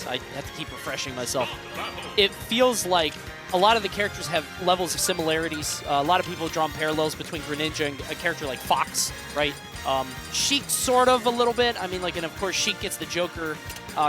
Yes, I have to keep refreshing myself. It feels like a lot of the characters have levels of similarities. A lot of people have drawn parallels between Greninja and a character like Fox, right? Sheik sort of a little bit. I mean, like, and of course Sheik gets the Joker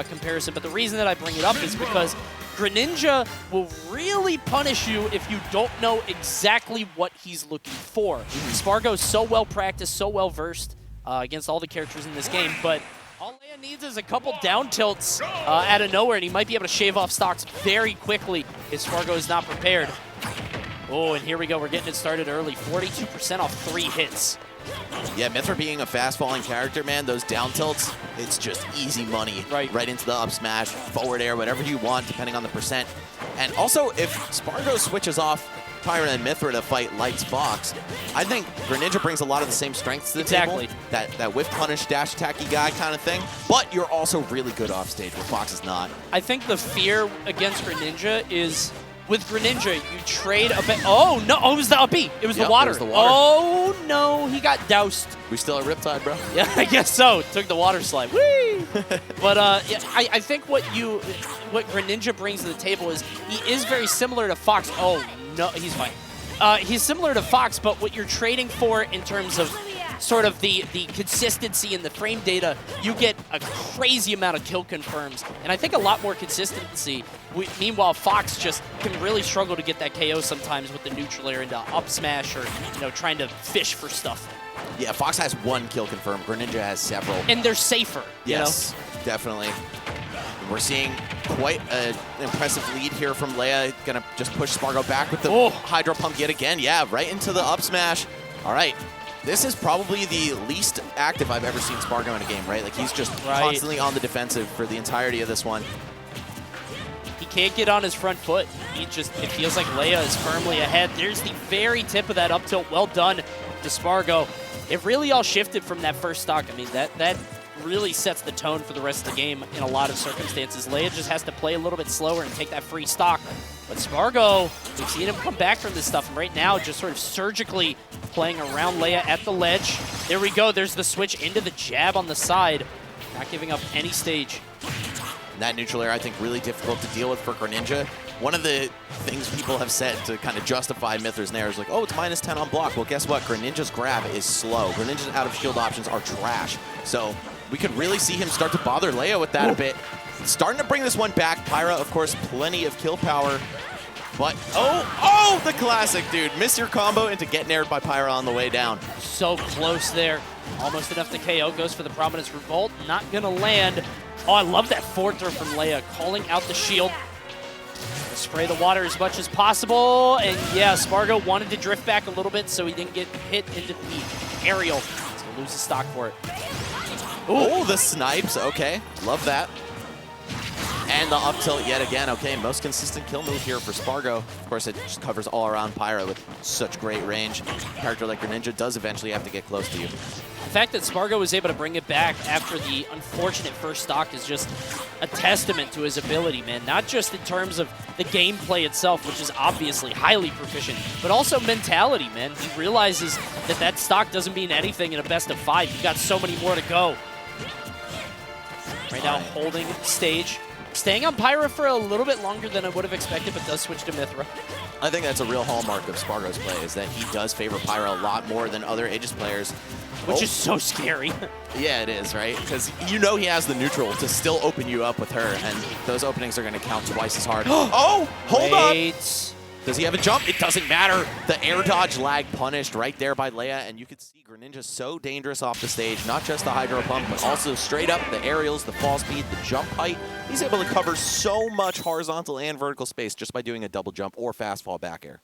comparison, but the reason that I bring it up is because Greninja will really punish you if you don't know exactly what he's looking for. Spargo's so well practiced, so well versed against all the characters in this game, but all Leia needs is a couple down tilts out of nowhere, and he might be able to shave off stocks very quickly if Spargo is not prepared. Oh, and here we go. We're getting it started early. 42% off 3 hits. Yeah, Mythra being a fast-falling character, man, those down tilts, it's just easy money. Right into the up smash, forward air, whatever you want, depending on the percent. And also, if Spargo switches off Pyra and Mythra to fight Light's Fox, I think Greninja brings a lot of the same strengths to the table. That whiff punish, dash attacky guy kind of thing. But you're also really good off stage where Fox is not. I think the fear against Greninja is, with Greninja, you trade a bit. Oh, no. Oh, it was the up B. It was the water. Oh, no. He got doused. We still at Riptide, bro? Yeah, I guess so. Took the water slide. Whee! But yeah, I think what Greninja brings to the table is he is very similar to Fox. Oh, no. He's fine. He's similar to Fox, but what you're trading for in terms of sort of the consistency in the frame data, you get a crazy amount of kill confirms, and I think a lot more consistency. Meanwhile, Fox just can really struggle to get that KO sometimes with the neutral air into up smash, or trying to fish for stuff. Yeah, Fox has 1 kill confirmed. Greninja has several. And they're safer. Yes, definitely. We're seeing quite an impressive lead here from Leia. Gonna just push Spargo back with the Hydro Pump yet again. Yeah, right into the up smash. All right. This is probably the least active I've ever seen Spargo in a game, right? Like, he's just constantly on the defensive for the entirety of this one. He can't get on his front foot. It feels like Leia is firmly ahead. There's the very tip of that up tilt. Well done to Spargo. It really all shifted from that first stock. I mean, that really sets the tone for the rest of the game in a lot of circumstances. Leia just has to play a little bit slower and take that free stock. But Spargo, we've seen him come back from this stuff, and right now just sort of surgically playing around Leia at the ledge. There we go. There's the switch into the jab on the side. Not giving up any stage. And that neutral air, I think, really difficult to deal with for Greninja. One of the things people have said to kind of justify Mythra's nair is like, oh, it's -10 on block. Well, guess what? Greninja's grab is slow. Greninja's out of shield options are trash. So we could really see him start to bother Leia with that a bit. Starting to bring this one back. Pyra, of course, plenty of kill power. But, oh, the classic, dude. Miss your combo into get naired by Pyra on the way down. So close there. Almost enough to KO. Goes for the Prominence Revolt. Not going to land. Oh, I love that forward throw from Leia. Calling out the shield. Spray the water as much as possible. And yeah, Spargo wanted to drift back a little bit so he didn't get hit into the aerial. He's going to lose his stock for it. Oh, the snipes. Okay, love that. And the up tilt yet again. Okay, most consistent kill move here for Spargo. Of course, it just covers all around Pyra with such great range. A character like Greninja does eventually have to get close to you. The fact that Spargo was able to bring it back after the unfortunate first stock is just a testament to his ability, man. Not just in terms of the gameplay itself, which is obviously highly proficient, but also mentality, man. He realizes that that stock doesn't mean anything in a best of 5. You've got so many more to go. Right now, holding stage. Staying on Pyra for a little bit longer than I would have expected, but does switch to Mythra. I think that's a real hallmark of Spargo's play, is that he does favor Pyra a lot more than other Aegis players. Which is so scary. Yeah, it is, right? Because he has the neutral to still open you up with her, and those openings are going to count twice as hard. Oh, hold up! Does he have a jump? It doesn't matter. The air dodge lag punished right there by Leia, and you could see Greninja so dangerous off the stage. Not just the Hydro Pump, but also straight up the aerials, the fall speed, the jump height. He's able to cover so much horizontal and vertical space just by doing a double jump or fast fall back air.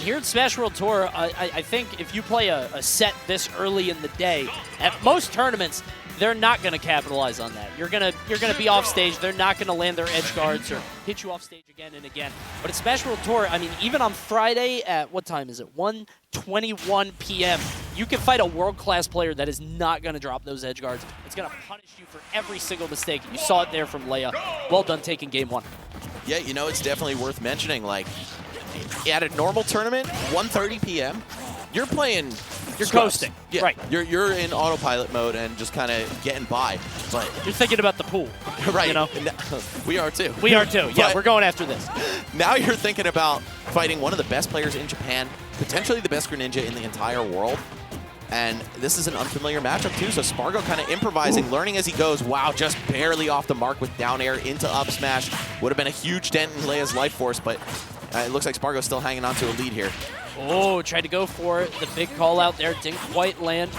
Here at Smash World Tour, I think if you play a set this early in the day, at most tournaments, they're not going to capitalize on that. You're gonna be off stage. They're not going to land their edge guards or hit you off stage again and again. But at Smash World Tour, I mean, even on Friday at, what time is it? 1:21 p.m., you can fight a world-class player that is not going to drop those edge guards. It's going to punish you for every single mistake. You saw it there from Leia. Well done taking game 1. Yeah, it's definitely worth mentioning, like, at a normal tournament, 1:30 p.m., you're playing You're scrubs. coasting. Yeah, Right. You're in autopilot mode and just kind of getting by. But You're thinking about the pool. right. You know? We are too. We are too. Yeah, But we're going after this. now you're thinking about fighting one of the best players in Japan, potentially the best Greninja in the entire world. And this is an unfamiliar matchup too, so Spargo kind of improvising, learning as he goes. Wow, just barely off the mark with down air into up smash. Would have been a huge dent in Leia's life force, but it looks like Spargo's still hanging on to a lead here. Oh, tried to go for it. The big call out there didn't quite land.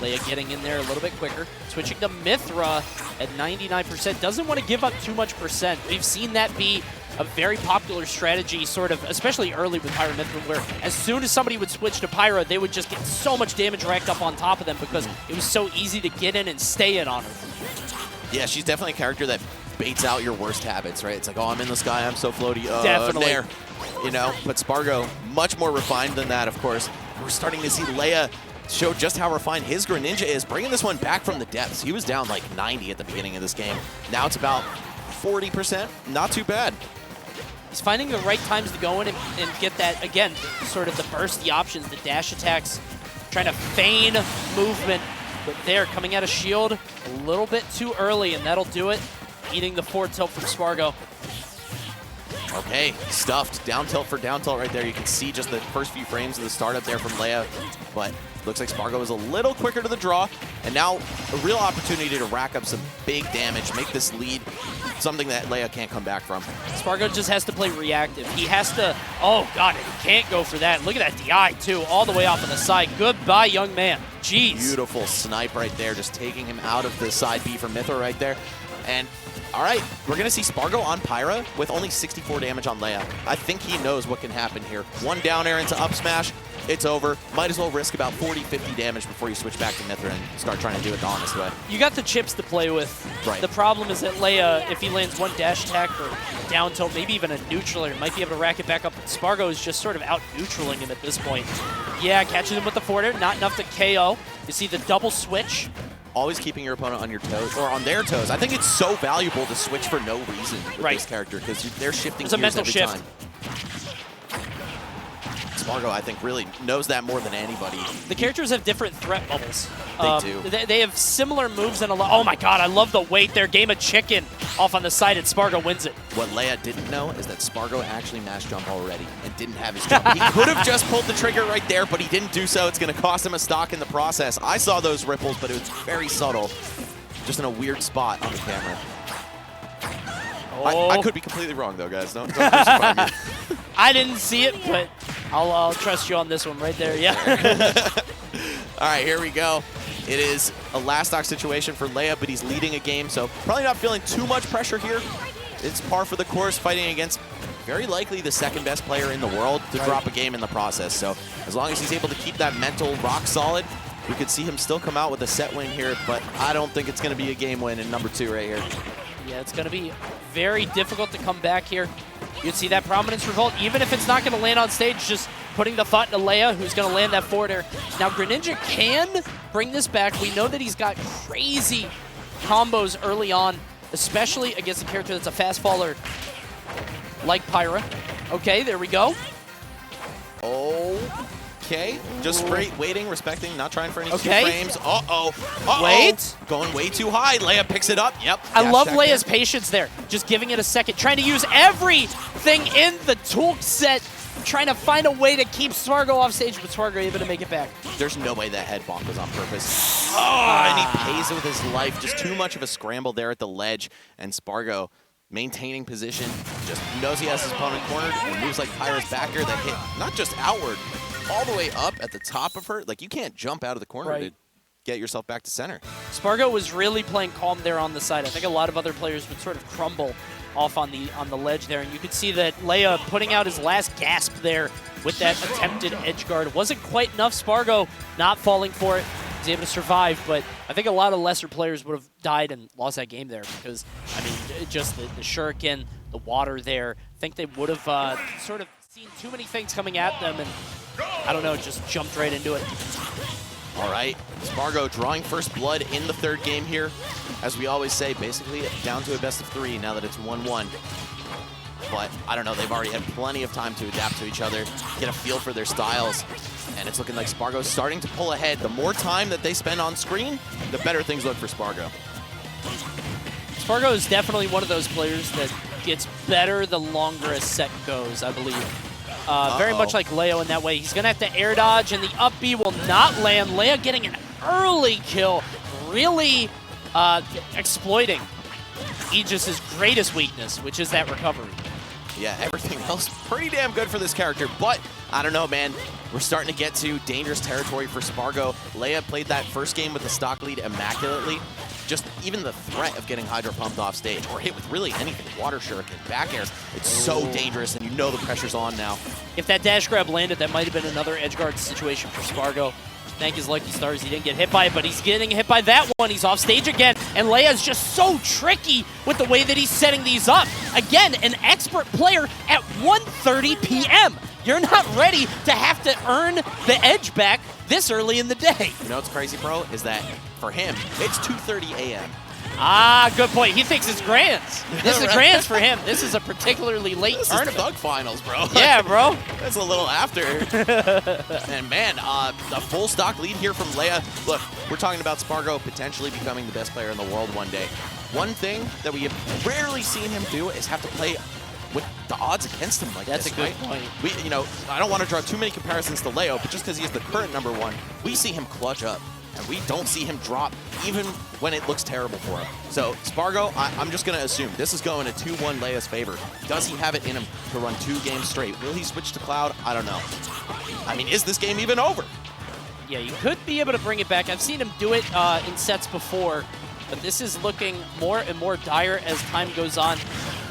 Leia getting in there a little bit quicker. Switching to Mythra at 99%. Doesn't want to give up too much percent. We've seen that be a very popular strategy, sort of, especially early with Pyra Mythra, where as soon as somebody would switch to Pyra, they would just get so much damage racked up on top of them because it was so easy to get in and stay in on her. Yeah, she's definitely a character that baits out your worst habits, right? It's like, oh, I'm in the sky, I'm so floaty. Definitely. There. You know, but Spargo, much more refined than that, of course. We're starting to see Leia show just how refined his Greninja is, bringing this one back from the depths. He was down like 90 at the beginning of this game. Now it's about 40%. Not too bad. He's finding the right times to go in and get that, again, sort of the bursty options, the dash attacks, trying to feign movement. But there, coming out of shield a little bit too early, and that'll do it. Eating the forward tilt from Spargo. Okay, stuffed. Down tilt for down tilt right there. You can see just the first few frames of the startup there from Leia, but looks like Spargo is a little quicker to the draw, and now a real opportunity to rack up some big damage, make this lead something that Leia can't come back from. Spargo just has to play reactive. He has to, oh God, he can't go for that. Look at that DI too, all the way off on the side. Goodbye, young man. Jeez. Beautiful snipe right there, just taking him out of the side B for Mythra right there. And all right, we're going to see Spargo on Pyra with only 64 damage on Leia. I think he knows what can happen here. One down air into up smash, it's over. Might as well risk about 40, 50 damage before you switch back to Mythra and start trying to do it the honest way. You got the chips to play with. Right. The problem is that Leia, if he lands one dash attack or down tilt, maybe even a neutral, he might be able to rack it back up. But Spargo is just sort of out-neutraling him at this point. Yeah, catching him with the forward air, not enough to KO. You see the double switch. Always keeping your opponent on your toes, or on their toes. I think it's so valuable to switch for no reason with this character, because they're shifting It's a gears mental every shift. time. Spargo, I think, really knows that more than anybody. The characters have different threat bubbles. They do. They have similar moves and a lot. Oh my God, I love the weight there. Game of chicken off on the side, and Spargo wins it. What Leia didn't know is that Spargo actually mash jump already and didn't have his jump. He could have just pulled the trigger right there, but he didn't do so. It's going to cost him a stock in the process. I saw those ripples, but it was very subtle. Just in a weird spot on the camera. Oh. I could be completely wrong, though, guys. Don't crucify me. I didn't see it, but I'll trust you on this one right there. Yeah. All right, here we go. It is a last stock situation for Leia, but he's leading a game, so probably not feeling too much pressure here. It's par for the course, fighting against very likely the second best player in the world to drop a game in the process. So as long as he's able to keep that mental rock solid, we could see him still come out with a set win here, but I don't think it's going to be a game win in number 2 right here. Yeah, it's going to be very difficult to come back here. You'd see that Prominence Revolt, even if it's not going to land on stage, just putting the thought into Leia, who's going to land that forward air. Now, Greninja can bring this back. We know that he's got crazy combos early on, especially against a character that's a fast faller like Pyra. Okay, there we go. Okay, just straight waiting, respecting, not trying for any Okay. 2 frames. Uh-oh. Wait. Going way too high. Leia picks it up. Yep. I Dash love attack Leia's there. patience there, just giving it a second, trying to use everything in the tool set, trying to find a way to keep Spargo off stage, but Spargo able to make it back. There's no way that head bonk was on purpose. Oh, and he pays it with his life. Just too much of a scramble there at the ledge. And Spargo maintaining position, just knows he has his opponent cornered and moves like Pyra's back air that hit not just outward, all the way up at the top of her. Like, you can't jump out of the corner to get yourself back to center. Spargo was really playing calm there on the side. I think a lot of other players would sort of crumble off on the ledge there, and you could see that Leia putting out his last gasp there with that attempted edge guard. Wasn't quite enough. Spargo not falling for it. He's able to survive, but I think a lot of lesser players would have died and lost that game there because, I mean, just the shuriken, the water there. I think they would have sort of seen too many things coming at them and, I don't know, just jumped right into it. All right, Spargo drawing first blood in the 3rd game here. As we always say, basically down to a best of 3 now that it's 1-1. But I don't know, they've already had plenty of time to adapt to each other, get a feel for their styles. And it's looking like Spargo's starting to pull ahead. The more time that they spend on screen, the better things look for Spargo. Spargo is definitely one of those players that gets better the longer a set goes, I believe. Very much like Leo in that way. He's going to have to air dodge, and the up B will not land. Leo getting an early kill, really exploiting Aegis's greatest weakness, which is that recovery. Yeah, everything else pretty damn good for this character, but I don't know, man. We're starting to get to dangerous territory for Spargo. Leia played that first game with the stock lead immaculately. Just even the threat of getting Hydra pumped off stage or hit with really anything, water shuriken, back air, it's so dangerous, and you know the pressure's on now. If that dash grab landed, that might have been another edge guard situation for Spargo. Thank his lucky stars he didn't get hit by it, but he's getting hit by that one. He's off stage again, and Leia's just so tricky with the way that he's setting these up. Again, an expert player at 1:30 p.m. You're not ready to have to earn the edge back this early in the day. You know what's crazy, bro, is that for him, it's 2:30 a.m. Ah, good point. He thinks it's grands. This is grands for him. This is a particularly late tournament. This is Thug Finals, bro. Yeah, bro. That's a little after. And man, the full stock lead here from Leia. Look, we're talking about Spargo potentially becoming the best player in the world one day. One thing that we have rarely seen him do is have to play with the odds against him like this. That's a good point. You know, I don't want to draw too many comparisons to Leo, but just because he is the current #1, we see him clutch up. And we don't see him drop even when it looks terrible for him. So Spargo, I'm just going to assume this is going to 2-1 Leia's favor. Does he have it in him to run 2 games straight? Will he switch to Cloud? I don't know. I mean, is this game even over? Yeah, you could be able to bring it back. I've seen him do it in sets before, but this is looking more and more dire as time goes on.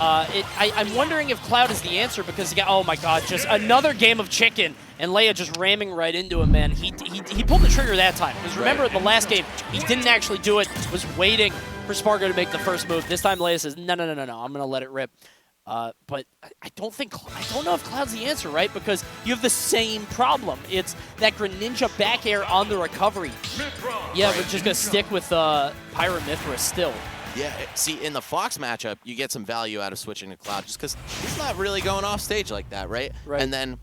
I'm wondering if Cloud is the answer because, oh my god, just another game of chicken. And Leia just ramming right into him, man. He pulled the trigger that time. Because remember, the last game, he didn't actually do it, was waiting for Spargo to make the first move. This time, Leia says, no, I'm going to let it rip. But I don't know if Cloud's the answer, right? Because you have the same problem. It's that Greninja back air on the recovery. Yeah, we're just going to stick with Pyra Mythra still. Yeah, see, in the Fox matchup, you get some value out of switching to Cloud just because he's not really going off stage like that, right? And then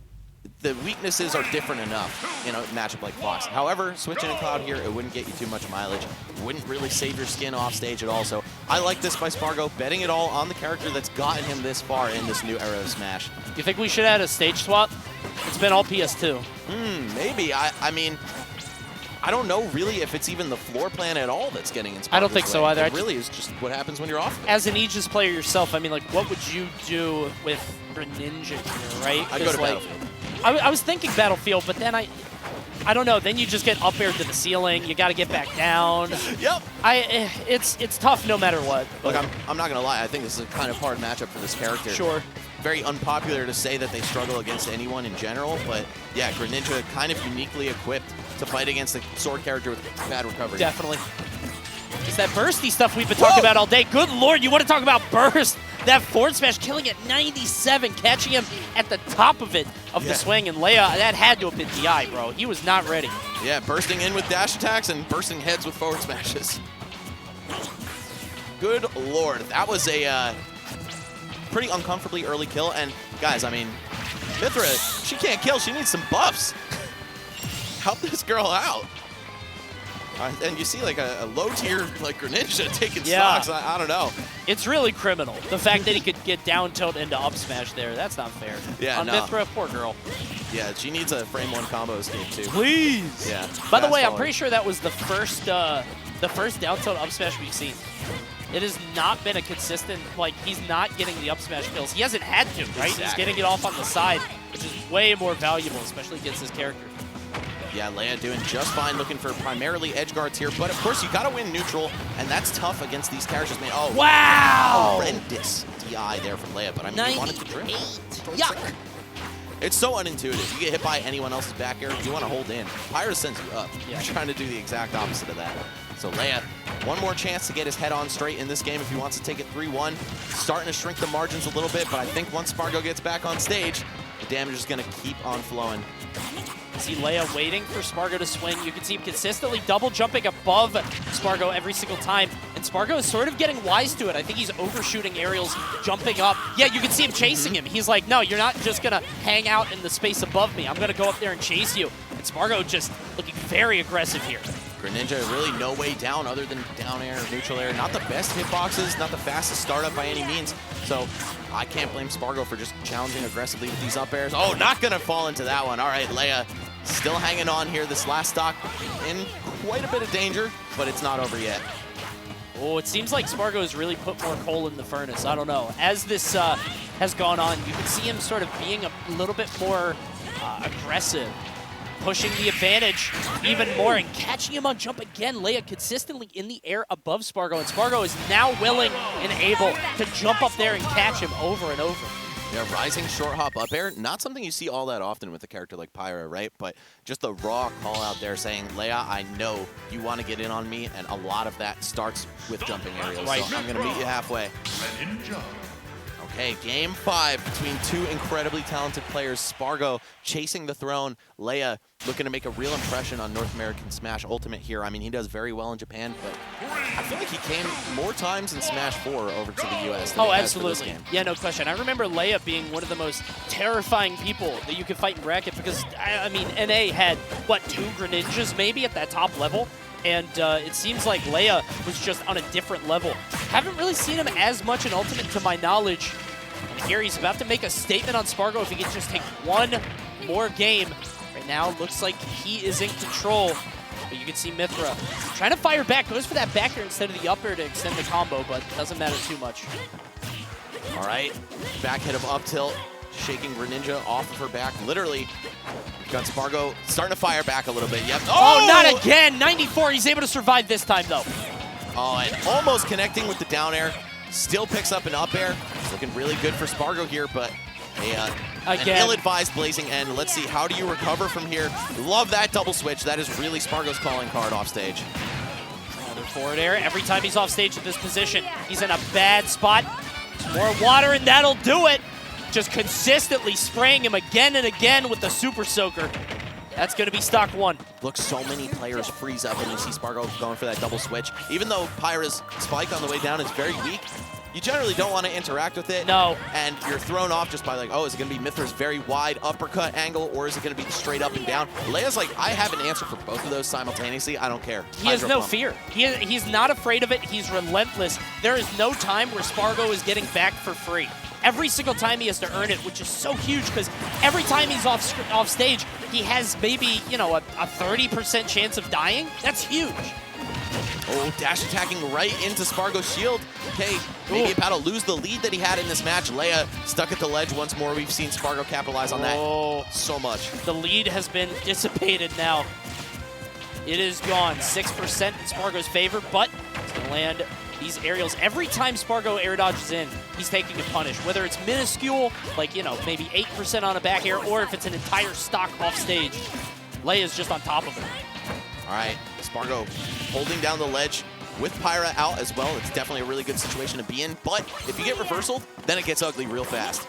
the weaknesses are different enough in a matchup like Fox. However, switching to Cloud here, it wouldn't get you too much mileage. It wouldn't really save your skin off stage at all. So I like this by Spargo, betting it all on the character that's gotten him this far in this new era of Smash. You think we should add a stage swap? It's been all PS2. Maybe. I mean, I don't know really if it's even the floor plan at all that's getting inspired. I don't think so either. It really is just what happens when you're off. As an Aegis player yourself, I mean, like, what would you do with Greninja here, right? I'd go to Battlefield. I was thinking Battlefield, but then I don't know. Then you just get up air to the ceiling. You got to get back down. Yep. It's tough no matter what. Look, I'm not gonna lie. I think this is a kind of hard matchup for this character. Sure. Very unpopular to say that they struggle against anyone in general, but yeah, Greninja kind of uniquely equipped to fight against a sword character with bad recovery. Definitely. It's that bursty stuff we've been talking about all day. Good lord, you want to talk about burst? That forward smash killing at 97, catching him at the top of it, the swing. And Leia, that had to have been DI, bro. He was not ready. Yeah, bursting in with dash attacks and bursting heads with forward smashes. Good lord. That was a pretty uncomfortably early kill. And guys, I mean, Mythra, she can't kill. She needs some buffs. Help this girl out. And you see like a low tier like Greninja taking stocks. I don't know. It's really criminal. The fact that he could get down tilt into up smash there, that's not fair. Yeah, on Mythra, poor girl. Yeah, she needs a frame 1 combo escape too. Please. Yeah. By the way, I'm pretty sure that was the first down tilt up smash we've seen. It has not been a consistent, like, he's not getting the up smash kills. He hasn't had to, right? Exactly. He's getting it off on the side, which is way more valuable, especially against his character. Yeah, Leia doing just fine, looking for primarily edge guards here. But, of course, you got to win neutral, and that's tough against these characters. Man, oh, wow! Horrendous DI there from Leia, but I mean, you wanted to drift. Yuck! It's so unintuitive. You get hit by anyone else's back air, you want to hold in. Pyra sends you up. You're trying to do the exact opposite of that. So Leia, one more chance to get his head on straight in this game if he wants to take it 3-1. Starting to shrink the margins a little bit, but I think once Spargo gets back on stage, the damage is going to keep on flowing. See Leia waiting for Spargo to swing. You can see him consistently double jumping above Spargo every single time. And And Spargo is sort of getting wise to it. I think he's overshooting aerials, jumping up. Yeah, you can see him chasing him. He's like, no, you're not just going to hang out in the space above me. I'm going to go up there and chase you. And Spargo just looking very aggressive here. Greninja really no way down other than down air, neutral air. Not the best hitboxes, not the fastest startup by any means. So I can't blame Spargo for just challenging aggressively with these up airs. Oh, not going to fall into that one. All right, Leia still hanging on here. This last stock in quite a bit of danger, but it's not over yet. Oh, it seems like Spargo has really put more coal in the furnace. I don't know. As this has gone on, you can see him sort of being a little bit more aggressive, pushing the advantage even more and catching him on jump again. Leia consistently in the air above Spargo, and Spargo is now willing and able to jump up there and catch him over and over. Yeah, rising short hop up air, not something you see all that often with a character like Pyra, right? But just the raw call out there saying, Leia, I know you want to get in on me, and a lot of that starts with jumping aerials. Right. So I'm going to meet you halfway. Okay, game 5 between two incredibly talented players. Spargo chasing the throne. Leia looking to make a real impression on North American Smash Ultimate here. I mean, he does very well in Japan, but I feel like he came more times in Smash 4 over to the US than oh, absolutely. Yeah, no question. I remember Leia being one of the most terrifying people that you could fight in bracket because, I mean, NA had, what, 2 Greninjas maybe at that top level? And it seems like Leia was just on a different level. Haven't really seen him as much in Ultimate to my knowledge. And here he's about to make a statement on Spargo if he can just take one more game. Right now, looks like he is in control. But you can see Mythra trying to fire back. Goes for that back air instead of the up air to extend the combo, but doesn't matter too much. All right, back hit of up tilt. Shaking Greninja off of her back. Literally, got Spargo starting to fire back a little bit. Yep. Oh, not again. 94. He's able to survive this time, though. Oh, and almost connecting with the down air. Still picks up an up air. Looking really good for Spargo here, but an ill-advised blazing end. Let's see, how do you recover from here? Love that double switch. That is really Spargo's calling card off stage. Another forward air. Every time he's off stage at this position, he's in a bad spot. More water, and that'll do it. Just consistently spraying him again and again with the Super Soaker. That's going to be stock 1. Look, so many players freeze up when you see Spargo going for that double switch. Even though Pyra's spike on the way down is very weak, you generally don't want to interact with it. No. And you're thrown off just by like, oh, is it going to be Mythra's very wide uppercut angle, or is it going to be straight up and down? Leia's like, I have an answer for both of those simultaneously. I don't care. He has no fear. He's not afraid of it. He's relentless. There is no time where Spargo is getting back for free. Every single time he has to earn it, which is so huge because every time he's off stage, he has maybe, you know, a 30% chance of dying. That's huge. Oh, dash attacking right into Spargo's shield. Okay, maybe about to lose the lead that he had in this match. Leia stuck at the ledge once more. We've seen Spargo capitalize on that so much. The lead has been dissipated now. It is gone. 6% in Spargo's favor, but he's going to land these aerials. Every time Spargo air dodges in, he's taking a punish. Whether it's minuscule, like, you know, maybe 8% on a back air, or if it's an entire stock off stage, Leia's just on top of it. All right, Spargo holding down the ledge with Pyra out as well. It's definitely a really good situation to be in, but if you get reversaled, then it gets ugly real fast.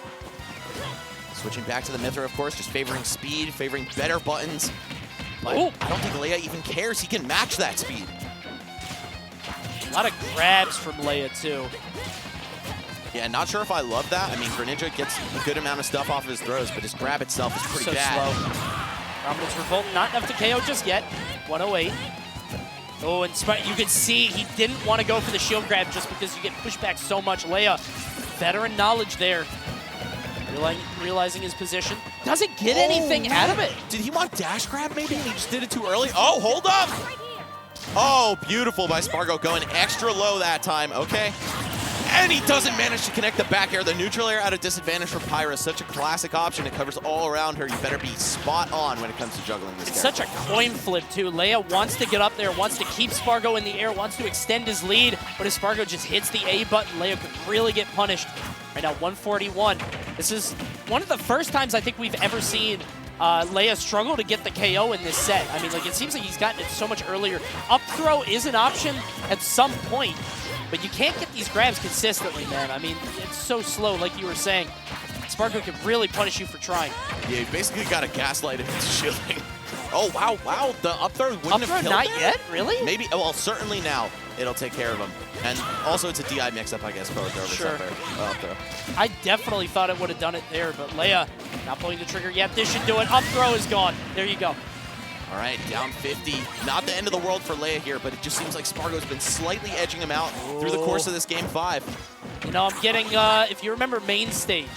Switching back to the Mythra, of course, just favoring speed, favoring better buttons. But I don't think Leia even cares. He can match that speed. A lot of grabs from Leia, too. Yeah, not sure if I love that. I mean, Greninja gets a good amount of stuff off of his throws, but his grab itself is pretty bad. Slow. Dominance Revolt, not enough to KO just yet. 108. Oh, and you can see he didn't want to go for the shield grab just because you get pushed back so much. Leia, veteran knowledge there. Realizing his position. Doesn't get anything out of it. Did he want dash grab maybe and he just did it too early? Oh, hold up! Oh, beautiful by Spargo, going extra low that time, okay. And he doesn't manage to connect the back air. The neutral air out of disadvantage for Pyra. Such a classic option. It covers all around her. You better be spot on when it comes to juggling this It's character. Such a coin flip, too. Leia wants to get up there, wants to keep Spargo in the air, wants to extend his lead. But if Spargo just hits the A button, Leia could really get punished. Right now, 141. This is one of the first times I think we've ever seen Leia struggle to get the KO in this set. I mean, like, it seems like he's gotten it so much earlier. Up throw is an option at some point, but you can't get these grabs consistently, man. I mean, it's so slow, like you were saying. Spargo can really punish you for trying. Yeah, you basically got to gaslight him into shielding. Oh, wow, wow. The up throw wouldn't have killed not there? yet? Really? Maybe. Oh, well, certainly now it'll take care of him. And also it's a DI mix-up, I guess, forward throw Sure. up throw. I definitely thought it would have done it there, but Leia not pulling the trigger yet. This should do it. Up throw is gone. There you go. All right, down 50. Not the end of the world for Leia here, but it just seems like Spargo's been slightly edging him out through the course of this game 5. You know, I'm getting, if you remember main stage,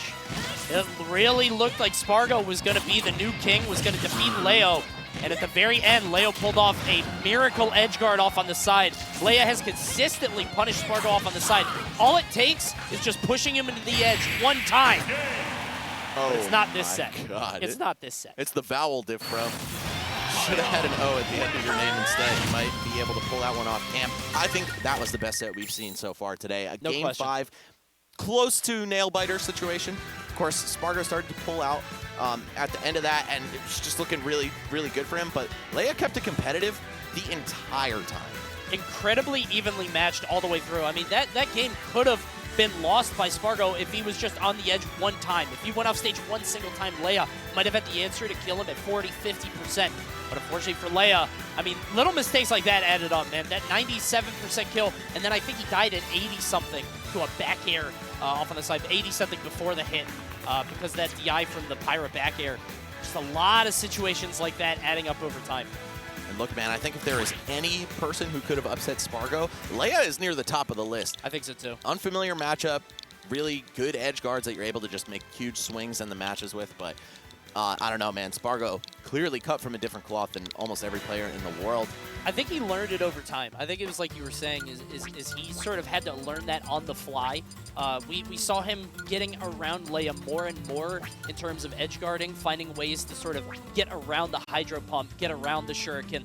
it really looked like Spargo was going to be the new king, was going to defeat Leo. And at the very end, Leo pulled off a miracle edge guard off on the side. Leia has consistently punished Spargo off on the side. All it takes is just pushing him into the edge one time. Oh, but it's not this set. God. It's not this set. It's the vowel diff, bro. Should have had an O at the end of your name instead. You might be able to pull that one off. Camp, I think that was the best set we've seen so far today. No Game question. 5, close to nail-biter situation. Of course, Spargo started to pull out at the end of that, and it was just looking really, really good for him. But Leia kept it competitive the entire time. Incredibly evenly matched all the way through. I mean, that game could have been lost by Spargo if he was just on the edge one time. If he went off stage one single time, Leia might have had the answer to kill him at 40, 50%. But unfortunately for Leia, I mean, little mistakes like that added up, man. That 97% kill, and then I think he died at 80-something to a back air off on the side, 80-something before the hit because that DI from the Pyra back air. Just a lot of situations like that adding up over time. And look, man, I think if there is any person who could have upset Spargo, Leia is near the top of the list. I think so, too. Unfamiliar matchup, really good edge guards that you're able to just make huge swings in the matches with, but I don't know, man. Spargo clearly cut from a different cloth than almost every player in the world. I think he learned it over time. I think it was like you were saying, is he sort of had to learn that on the fly. We saw him getting around Leia more and more in terms of edge guarding, finding ways to sort of get around the Hydro Pump, get around the Shuriken,